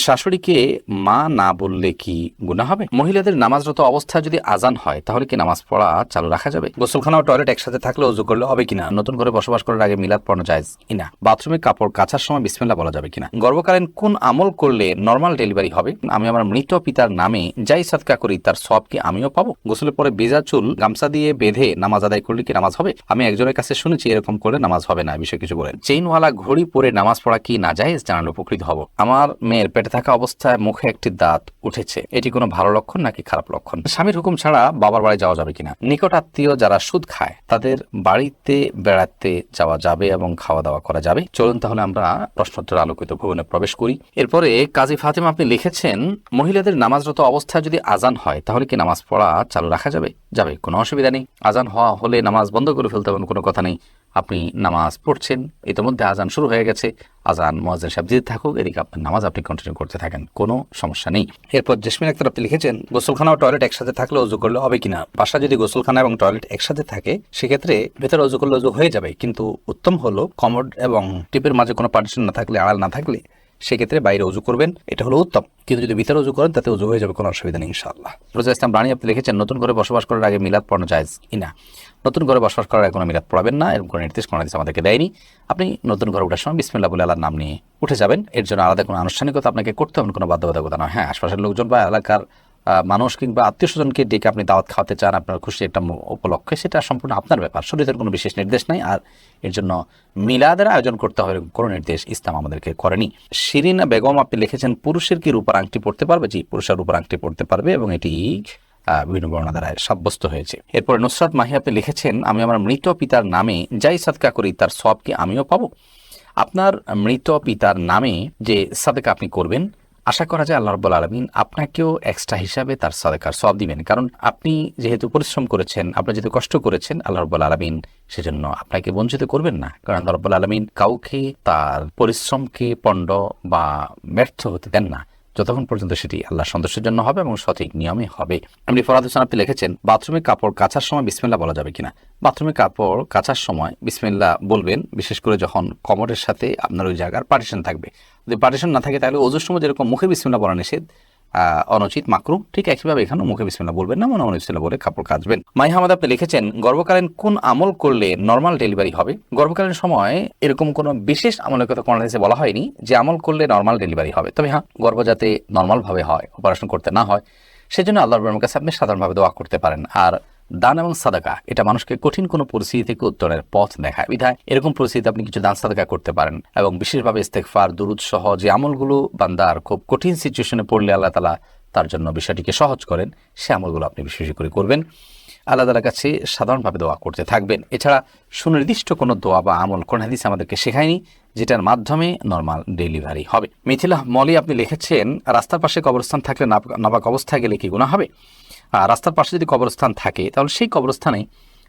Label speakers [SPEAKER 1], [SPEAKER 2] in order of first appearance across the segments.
[SPEAKER 1] শাশুড়িকে মা না বললে কি গুনাহ হবে? মহিলাদের নামাজরত অবস্থায় যদি আজান হয় তাহলে কি নামাজ পড়া চালু রাখা যাবে? গোসলখানা ও টয়লেট একসাথে থাকলে ওযু করলে হবে কিনা? নতুন করে বসবাস করার আগে মিলাদ পড়ানো জায়েজ কিনা? বাথরুমে কাপড় কাচার সময় বিসমিল্লাহ বলা যাবে কিনা? গর্ভকালীন কোন আমল করলে নরমাল ডেলিভারি হবে? আমি আমার মৃত পিতার নামে যাই সাদকা করি তার সওয়াব কি আমিও পাবো? গোসলের পরে ভেজা চুল গামছা দিয়ে বেঁধে নামাজ আদায় করলে কি নামাজ হবে? আমি একজনের কাছে শুনেছি এরকম করলে নামাজ হবে না, বিষয় কিছু বলেন। চেইনওয়ালা ঘড়ি পরে নামাজ পড়া কি নাজায়েজ জানালে উপকৃত হব। আমার মেয়ের পেটে থাকা অবস্থায় মুখে একটি দাঁত উঠেছে, এটি কোনো ভালো লক্ষণ নাকি খারাপ লক্ষণ? স্বামীর হুকুম ছাড়া বাবার বাড়ি যাওয়া যাবে কিনা? নিকট আত্মীয় যারা সুদ খায় তাদের বাড়িতে বেড়াতে যাওয়া যাবে এবং খাওয়া দাওয়া করা যাবে? চলুন তাহলে আমরা প্রশ্নোত্তর আলোকিত ভবনে প্রবেশ করি। এরপরে কাজী ফাতেমা আপনি লিখেছেন, মহিলাদের নামাজরত অবস্থায় যদি আজান হয় তাহলে কি নামাজ পড়া চালু রাখা যাবে? যাবে, কোনো অসুবিধা নেই। আজান হওয়া হলে নামাজ বন্ধ করে ফেলতে হবে, কোনো কথা নেই। আপনি নামাজ পড়ছেন, ইতিমধ্যে আজান শুরু হয়ে গেছে, আজান মুয়াজ্জিন সাহেব দিতে থাকুক, এদিকে আপনার নামাজ আপনি কন্টিনিউ করতে থাকেন, কোনো সমস্যা নেই। এরপর জেসমিন আক্তার আপনি লিখেছেন, গোসলখানা ও টয়লেট একসাথে থাকলে ওযু করলে হবে কিনা? বাসা যদি গোসলখানা এবং টয়লেট একসাথে থাকে সেক্ষেত্রে ভেতরে ওযু করলে ওযু হয়ে যাবে, কিন্তু উত্তম হলো কমোড এবং টিপের মাঝে কোনো পার্টিশন না থাকলে, আড়াল না থাকলে সেক্ষেত্রে বাইরে ওযু করবেন, এটা হলো উত্তম। কিন্তু যদি ভিতরে ওযু করেন তাতে ওযু হয়ে যাবে, কোনো অসুবিধা নেই ইনশাআল্লাহ। রোজা ইসলাম রানী আপনি লিখেছেন, নতুন করে বসবাস করার আগে মিলাদ পড়ানো জায়েজ কিনা? নতুন ঘরে বসবাস করার আগে কোনো মিলাদ পড়াবেন না, এরকম কোনো নির্দেশ কোনো হাদিস আমাদেরকে দেয়নি। আপনি নতুন ঘরে ওঠার সময় বিসমিল্লাহ বলে আল্লাহর নাম নিয়ে উঠে যাবেন, এর জন্য আলাদা কোনো আনুষ্ঠানিকতা আপনাকে করতে হবে, কোনো বাধ্যবাধকতা নয়। হ্যাঁ, আশপাশের লোকজন বা এলাকার মানুষ কিংবা আত্মীয় স্বজনকে ডেকে আপনি দাওয়াত খাওয়াতে চান, আপনার খুশি একটা উপলক্ষে, সেটা সম্পূর্ণ আপনার ব্যাপার, শরীয়তের কোনো বিশেষ নির্দেশ নাই। আর এর জন্য মিলাদের আয়োজন করতে হবে কোনো নির্দেশ ইসলাম আমাদেরকে করেনি। শিরিনা বেগম আপনি লিখেছেন, পুরুষের কি রূপার আংটি পড়তে পারবে? জি, পুরুষের রূপার আংটি পড়তে পারবে এবং এটি বিভিন্ন বর্ণনা দ্বারা সাব্যস্ত হয়েছে। এরপরে নুসরাত মাহি আপনি লিখেছেন, আমি আমার মৃত পিতার নামে যাই সাদকা করি তার সওয়াব কি আমিও পাবো? আপনার মৃত পিতার নামে যে সাদকা আপনি করবেন, আশা করা যায় আল্লাহ রাব্বুল আলামিন আপনাকেও এক্সট্রা হিসাবে তার সাদকার সওয়াব দিবেন, কারণ আপনি যেহেতু পরিশ্রম করেছেন, আপনি যেহেতু কষ্ট করেছেন, আল্লাহ রাব্বুল আলামিন সেজন্য আপনাকে বঞ্চিত করবেন না, কারণ আল্লাহ রাব্বুল আলামিন কাউকে তার পরিশ্রমকে পণ্ড বা ব্যর্থ হতে দেন না, যতক্ষণ পর্যন্ত সেটি আল্লাহ সন্তোষের জন্য হবে এবং সঠিক নিয়মে হবে। আপনি ফরাদ হোসেন আপনি লিখেছেন, বাথরুমে কাপড় কাচার সময় বিসমিল্লাহ বলা যাবে কিনা? বাথরুমে কাপড় কাচার সময় বিসমিল্লাহ বলবেন, বিশেষ করে যখন কমোডের সাথে আপনার ওই জায়গার পার্টিশন থাকবে। যদি পার্টিশন না থাকে তাহলে ওযুর সময় যেরকম মুখে বিসমিল্লাহ বলা নিষেধ, অনুচিত, মাকরুহ, ঠিক একইভাবে এখানেও মুখে বিসমিল্লাহ বলবেন না, মনে মনে বিসমিল্লাহ বলে কাপড় কাচবেন। মাই হামাদ আপনি লিখেছেন, গর্ভকালীন কোন আমল করলে নরমাল ডেলিভারি হবে? গর্ভকালীন সময় এরকম কোনো বিশেষ আমলের কথা কোরআন হাদিসে বলা হয়নি যে আমল করলে নরমাল ডেলিভারি হবে। তবে হ্যাঁ, গর্ভ যাতে নরমাল ভাবে হয়, অপারেশন করতে না হয়, সেজন্য আল্লাহর রহমতের কাছে আপনি সাধারণভাবে দোয়া করতে পারেন। আর দান এবং সাদাকা এটা মানুষকে কঠিন কোনো পরিস্থিতি থেকে উত্তরের পথ দেখায়, বিধায় এরকম পরিস্থিতিতে আপনি কিছু দান সাদাকা করতে পারেন এবং বিশেষভাবে ইস্তেগফার, দুরূদ সহ যে আমলগুলো বান্দার খুব কঠিন সিচুয়েশনে পড়লে আল্লাহ তাআলা তার জন্য বিষয়টিকে সহজ করেন, সে আমলগুলো আপনি বেশি বেশি করে করবেন, আল্লাহ তাআলার কাছে সাধারণভাবে দোয়া করতে থাকবেন। এছাড়া সুনির্দিষ্ট কোনো দোয়া বা আমল কোন হাদিস আমাদেরকে শেখায়নি যেটার মাধ্যমে নরমাল ডেলিভারি হবে। মিথিলা মলি আপনি লিখেছেন, রাস্তার পাশে কবরস্থান থাকলে নাপাক অবস্থায় গেলে কি গুনাহ হবে? রাস্তার পাশে যদি কবরস্থান থাকে তাহলে সেই কবরস্থানে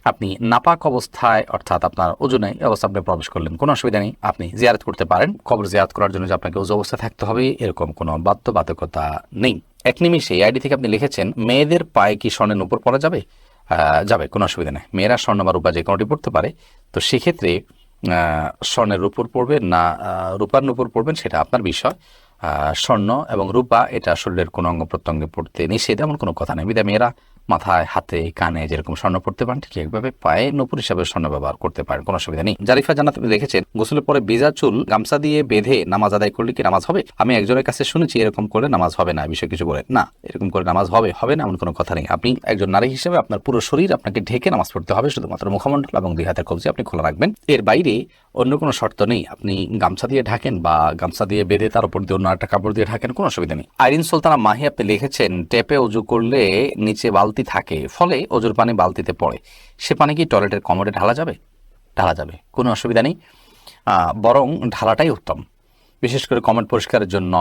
[SPEAKER 1] আপনি নাপাক অবস্থায়, অর্থাৎ আপনার ওযু নাই অবস্থা আপনি প্রবেশ করলেন, কোনো অসুবিধা নেই, আপনি জিয়ারত করতে পারেন। কবর জিয়ারত করার জন্য যে আপনাকে ওযু অবস্থায় থাকতে হবে এরকম কোনো বাধ্যবাধকতা নেই। এক নিমিষে এই আইডি থেকে আপনি লিখেছেন, মেয়েদের পায়ে কি স্বর্ণের নূপুর পরা যাবে? যাবে, কোনো অসুবিধা নেই। মেয়েরা স্বর্ণ বা রূপা যে কোনোটি পড়তে পারে, তো সেক্ষেত্রে স্বর্ণের নূপুর পড়বেন না রূপার নূপুর পড়বেন সেটা আপনার বিষয়। স্বর্ণ এবং রূপা এটা শরীরের কোনো অঙ্গ প্রত্যঙ্গে পড়তে নিষেধ, এমন কোনো কথা নেই। বিধায় মেয়েরা মাথায়, হাতে, কানে যেরকম স্বর্ণ পড়তে পারেন, ঠিক একভাবে পায়ে নূপুর হিসাবে স্বর্ণ ব্যবহার করতে পারেন, কোনো অসুবিধা নেই। জারিফা জান্নাত আপনি দেখেছেন, গোসলের পরে ভেজা চুল গামছা দিয়ে বেঁধে নামাজ আদায় করলে কি নামাজ হবে? আমি একজনের কাছে শুনেছি এরকম করে নামাজ হবে না, বিষয় কিছু বলে না, এরকম করে নামাজ হবে না এমন কোনো কথা নেই। আপনি একজন নারী হিসেবে আপনার পুরো শরীর আপনাকে ঢেকে নামাজ পড়তে হবে, শুধুমাত্র মুখমণ্ডল এবং দুই হাতের কবজি আপনি খোলা রাখবেন, এর বাইরে অন্য কোনো শর্ত নেই। আপনি গামছা দিয়ে ঢাকেন বা গামছা দিয়ে বেঁধে তার উপর দিয়ে অন্য একটা কাপড় দিয়ে ঢাকেন, কোনো অসুবিধা নেই। আইরিন সুলতানা মাহি আপনি লিখেছেন, টেপে ওযু করলে নিচে বালতি থাকে, ফলে ওযুর পানি বালতিতে পড়ে, সে পানি কি টয়লেটের কমোডে ঢালা যাবে? ঢালা যাবে, কোনো অসুবিধা নেই, বরং ঢালাটাই উত্তম, বিশেষ করে কমোড পরিষ্কারের জন্য,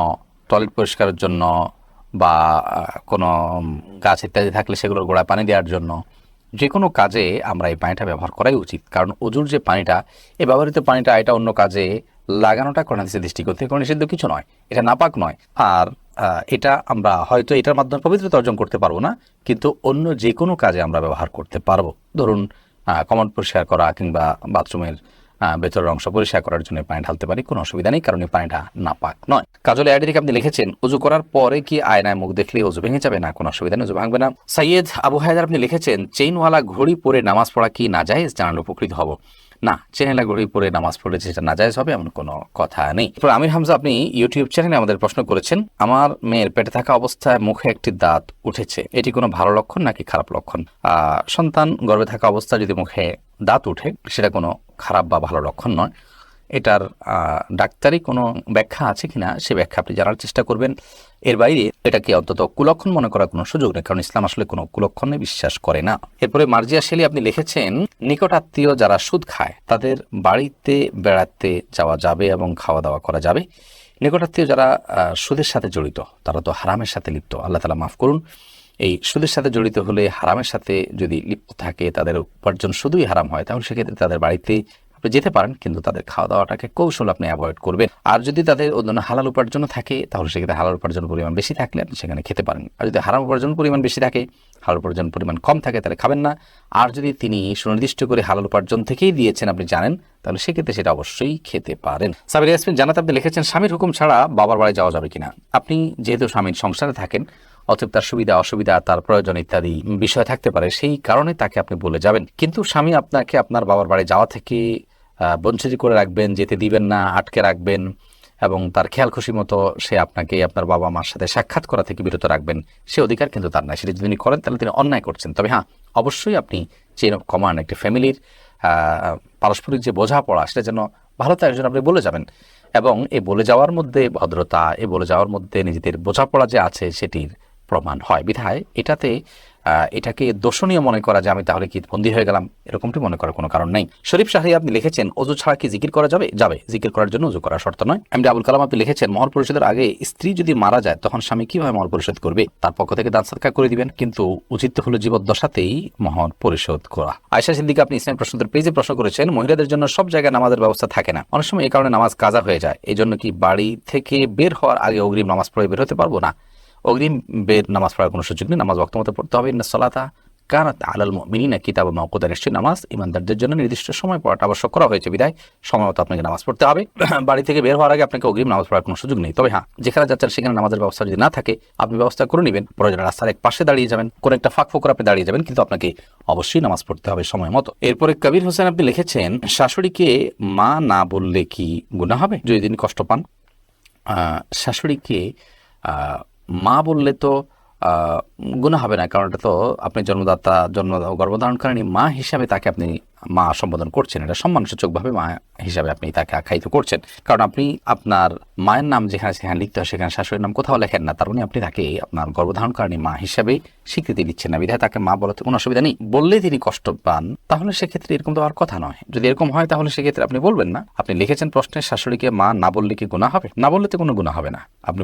[SPEAKER 1] টয়লেট পরিষ্কারের জন্য বা কোনো গাছ ইত্যাদি থাকলে সেগুলোর গোড়ায় পানি দেওয়ার জন্য, যে কোনো কাজে আমরা এই পানিটা ব্যবহার করাই উচিত। কারণ ওযুর যে পানিটা, এই ব্যবহৃত পানিটা এটা অন্য কাজে লাগানোটা কোরআন হাদিসের দৃষ্টিকোণ থেকে কোনো নিষিদ্ধ কিছু নয়, এটা নাপাক নয়। আর এটা আমরা হয়তো এটার মাধ্যমে পবিত্রতা অর্জন করতে পারবো না, কিন্তু অন্য যে কোনো কাজে আমরা ব্যবহার করতে পারবো। ধরুন কমোড পরিষ্কার করা কিংবা বাথরুমের ভেতরের অংশ পরিষ্কার করার জন্য পানি ঢালতে পারি, কোনো অসুবিধা নেই, কারণ এই পানিটা নাপাক নয়। কাজল আইডি থেকে আপনি লিখেছেন উজু করার পরে কি আয়নায় মুখ দেখলে উজু ভেঙে যাবে? না, কোনো অসুবিধা নেই, উজু ভাঙবে না। সৈয়দ আবু হায়দার আপনি লিখেছেন চেইনওয়ালা ঘড়ি পরে নামাজ পড়া কি নাজায়েজ? জানালে উপকৃত হব। না, চেইনওয়ালা ঘড়ি পরে নামাজ পড়লে যেটা নাজায়েজ হবে এমন কোনো কথা নেই। আমির হামজা আপনি ইউটিউব চ্যানেলে আমাদের প্রশ্ন করেছেন, আমার মেয়ের পেটে থাকা অবস্থায় মুখে একটি দাঁত উঠেছে, এটি কোনো ভালো লক্ষণ নাকি খারাপ লক্ষণ? সন্তান গর্ভে থাকা অবস্থায় যদি মুখে দাঁত উঠে সেটা কোনো খারাপ বা ভালো লক্ষণ নয়। এটার ডাক্তারি কোনো ব্যাখ্যা আছে কিনা সে ব্যাখ্যা আপনি জানার চেষ্টা করবেন। এর বাইরে এটাকে অন্তত কুলক্ষণ মনে করার কোনো সুযোগ নেই, কারণ ইসলাম আসলে কোনো কুলক্ষণে বিশ্বাস করে না। এরপরে মার্জিয়া শেলি আপনি লিখেছেন নিকট আত্মীয় যারা সুদ খায় তাদের বাড়িতে বেড়াতে যাওয়া যাবে এবং খাওয়া দাওয়া করা যাবে। নিকটাত্মীয় যারা সুদের সাথে জড়িত তারা তো হারামের সাথে লিপ্ত, আল্লাহ তাআলা মাফ করুন। এই সুদের সাথে জড়িত হলে, হারামের সাথে যদি লিপ্ত থাকে, তাদের উপার্জন শুধুই হারাম হয়, তাহলে সেক্ষেত্রে তাদের বাড়িতে আপনি যেতে পারেন, কিন্তু তাদের খাওয়া দাওয়াটাকে কৌশল আপনি অ্যাভয়েড করবেন। আর যদি তাদের অন্য হালাল উপার্জন থাকে তাহলে সেক্ষেত্রে হালাল উপার্জন পরিমাণ বেশি থাকলে আপনি সেখানে খেতে পারেন। আর যদি হারাম উপার্জন পরিমাণ বেশি থাকে, হালাল উপার্জন পরিমাণ কম থাকে, তাহলে খাবেন না। আর যদি তিনি সুনির্দিষ্ট করে হালাল উপার্জন থেকেই দিয়েছেন আপনি জানেন, তাহলে সেক্ষেত্রে সেটা অবশ্যই খেতে পারেন। সাবির ইয়াসমিন জানাতে আপনি লিখেছেন স্বামীর হুকুম ছাড়া বাবার বাড়ি যাওয়া যাবে কিনা? আপনি যেহেতু স্বামীর সংসারে থাকেন, অতএব তার সুবিধা অসুবিধা, তার প্রয়োজন ইত্যাদি বিষয় থাকতে পারে, সেই কারণে তাকে আপনি বলে যাবেন। কিন্তু স্বামী আপনাকে আপনার বাবার বাড়ি যাওয়া থেকে বঞ্চিত করে রাখবেন, যেতে দিবেন না, আটকে রাখবেন এবং তার খেয়াল খুশি মতো সে আপনাকে আপনার বাবা মার সাথে সাক্ষাৎ করা থেকে বিরত রাখবেন, সে অধিকার কিন্তু তার নাই। সেটা যদি তিনি করেন তাহলে তিনি অন্যায় করছেন। তবে হ্যাঁ, অবশ্যই আপনি চেইন অফ কমান্ড, একটি ফ্যামিলির পারস্পরিক যে বোঝাপড়া সেটা যেন ভালো তার জন্য আপনি বলে যাবেন, এবং এই বলে যাওয়ার মধ্যে ভদ্রতা, এই বলে যাওয়ার মধ্যে নিজেদের বোঝাপড়া যে আছে সেটির প্রমাণ হয়। বিধায় এটাকে দোষণীয় মনে করা যে আমি তাহলে কি বন্দী হয়ে গেলাম, এরকমটি মনে করার কোনো কারণ নেই। শরীফ শাহরি আপনি লিখেছেন অজু ছাড়া কি জিকির করা যাবে? যাবে, জিকির করার জন্য অজু করা শর্ত নয়। এমডি আবুল কালাম আপনি লিখেছেন মহর পরিশোধের আগে স্ত্রী যদি মারা যায় তখন স্বামী কিভাবে মহর পরিশোধ করবে? তার পক্ষ থেকে দান সদকা করে দিবেন, কিন্তু উচিত হলো জীবদ্দশাতেই মহর পরিশোধ করা। আয়েশা সিদ্দিকা আপনি ইসলাম প্রশ্নোত্তর পেজে প্রশ্ন করেছেন মহিলাদের জন্য সব জায়গায় নামাজের ব্যবস্থা থাকে না, অনেক সময় এই কারণে নামাজ কাজা হয়ে যায়, এই জন্য কি বাড়ি থেকে বের হওয়ার আগে অগ্রিম নামাজ পড়ে বের হতে পারবো? না, অগ্রিম বের নামাজ পড়ার কোনো সুযোগ নেই। নামাজ ওয়াক্ত মতো পড়তে হবে। ইন্না সলাতা কানাত আলাল মুমিনিনা কিতাবাম মাওকুতা, নিশ্চয়ই নামাজ ইমানদারদের জন্য নির্দিষ্ট সময় পড়াটা আবশ্যক করা হয়েছে, বিধায় সময় মতো আপনাকে নামাজ পড়তে হবে। বাড়ি থেকে বের হওয়ার আগে আপনাকে অগ্রিম নামাজ পড়ার কোনো সুযোগ নেই। তবে হ্যাঁ, যেখানে যাচ্ছেন সেখানে নামাজের ব্যবস্থা যদি না থাকে আপনি ব্যবস্থা করে নেবেন, প্রয়োজনে রাস্তার এক পাশে দাঁড়িয়ে যাবেন, কোন একটা ফাঁক ফোকর আপনি দাঁড়িয়ে যাবেন, কিন্তু আপনাকে অবশ্যই নামাজ পড়তে হবে সময় মতো। এরপরে কবির হোসেন আপনি লিখেছেন শাশুড়িকে মা না বললে কি গুনাহ হবে যদি তিনি কষ্ট পান? শাশুড়িকে মা বললে তো গুনাহ হবে না, কারণ এটা তো আপনি গর্ভধারণকারিণী মা হিসাবে তাকে আপনি মা সম্বোধন করছেন, এটা সম্মানসূচকভাবে মা হিসাবে আপনি তাকে আখ্যায়িত করছেন। কারণ আপনি আপনার মায়ের নাম যেখানে সেখানে লিখতে হয় সেখানে শাশুড়ির নাম কোথাও লেখেন না, তার মানে আপনি তাকে আপনার গর্ভধারণকারিণী মা হিসাবে স্বীকৃতি দিচ্ছেন না, বিধায় তাকে মা বলাতে কোনো অসুবিধা নেই। বললে তিনি কষ্ট পান তাহলে সেক্ষেত্রে এরকম তো আর কথা নয়। যদি এরকম হয় তাহলে সেক্ষেত্রে আপনি বলবেন না। আপনি লিখেছেন প্রশ্নে শাশুড়িকে মা না বললে কি গুনাহ হবে? না বললে তো কোনো গুনাহ হবে না। আপনি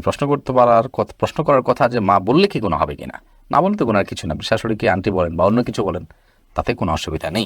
[SPEAKER 1] প্রশ্ন করার কথা যে মা বললে কি গুনাহ হবে কিনা, না বললে তো গুনার কিছু না। আপনি শাশুড়িকে আন্টি বলেন বা অন্য কিছু বলেন, তাতে কোনো অসুবিধা নেই।